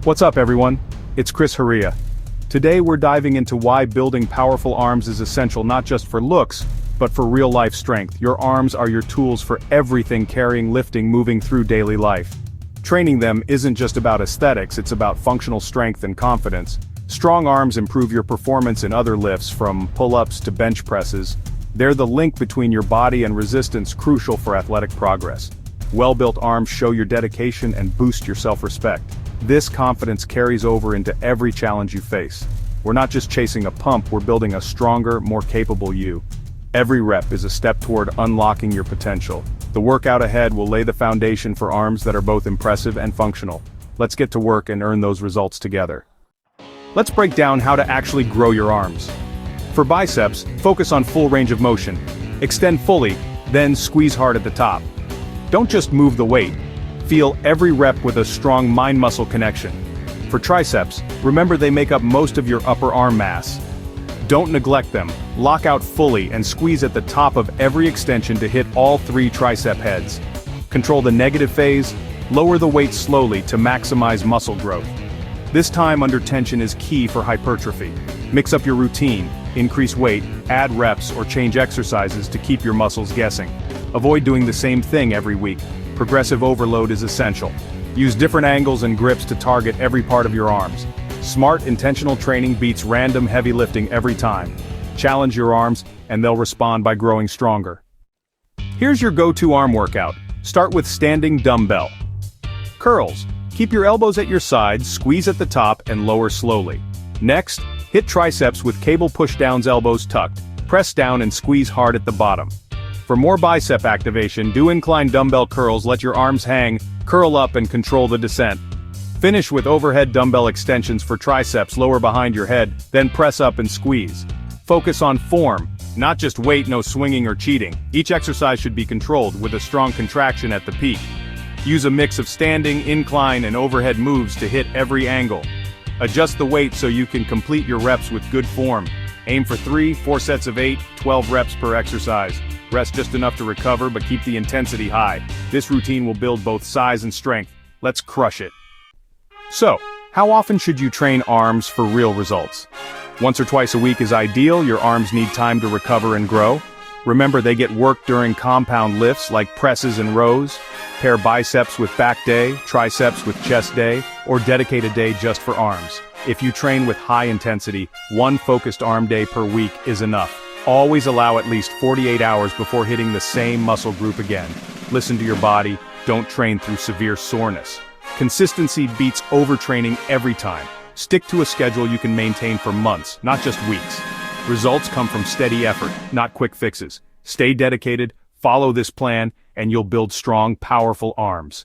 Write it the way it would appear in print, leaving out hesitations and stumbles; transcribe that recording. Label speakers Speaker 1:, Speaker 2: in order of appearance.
Speaker 1: What's up everyone? It's Chris Haria. Today we're diving into why building powerful arms is essential not just for looks, but for real-life strength. Your arms are your tools for everything: carrying, lifting, moving through daily life. Training them isn't just about aesthetics, it's about functional strength and confidence. Strong arms improve your performance in other lifts, from pull-ups to bench presses. They're the link between your body and resistance, crucial for athletic progress. Well-built arms show your dedication and boost your self-respect. This confidence carries over into every challenge you face. We're not just chasing a pump, we're building a stronger, more capable you. Every rep is a step toward unlocking your potential. The workout ahead will lay the foundation for arms that are both impressive and functional. Let's get to work and earn those results together. Let's break down how to actually grow your arms. For biceps, focus on full range of motion. Extend fully, then squeeze hard at the top. Don't just move the weight. Feel every rep with a strong mind-muscle connection. For triceps, remember they make up most of your upper arm mass. Don't neglect them. Lock out fully and squeeze at the top of every extension to hit all three tricep heads. Control the negative phase, lower the weight slowly to maximize muscle growth. This time under tension is key for hypertrophy. Mix up your routine, increase weight, add reps, or change exercises to keep your muscles guessing. Avoid doing the same thing every week. Progressive overload is essential. Use different angles and grips to target every part of your arms. Smart, intentional training beats random heavy lifting every time. Challenge your arms, and they'll respond by growing stronger. Here's your go-to arm workout. Start with standing dumbbell curls. Keep your elbows at your sides, squeeze at the top, and lower slowly. Next, hit triceps with cable pushdowns, elbows tucked. Press down and squeeze hard at the bottom. For more bicep activation, do incline dumbbell curls, let your arms hang, curl up and control the descent. Finish with overhead dumbbell extensions for triceps, lower behind your head, then press up and squeeze. Focus on form, not just weight, no swinging or cheating. Each exercise should be controlled, with a strong contraction at the peak. Use a mix of standing, incline, and overhead moves to hit every angle. Adjust the weight so you can complete your reps with good form. Aim for 3-4 sets of 8, 12 reps per exercise. Rest just enough to recover, but keep the intensity high. This routine will build both size and strength. Let's crush it. So, how often should you train arms for real results? Once or twice a week is ideal. Your arms need time to recover and grow. Remember, they get work during compound lifts like presses and rows. Pair biceps with back day, triceps with chest day, or dedicate a day just for arms. If you train with high intensity, one focused arm day per week is enough. Always allow at least 48 hours before hitting the same muscle group again. Listen to your body, don't train through severe soreness. Consistency beats overtraining every time. Stick to a schedule you can maintain for months, not just weeks. Results come from steady effort, not quick fixes. Stay dedicated, follow this plan, and you'll build strong, powerful arms.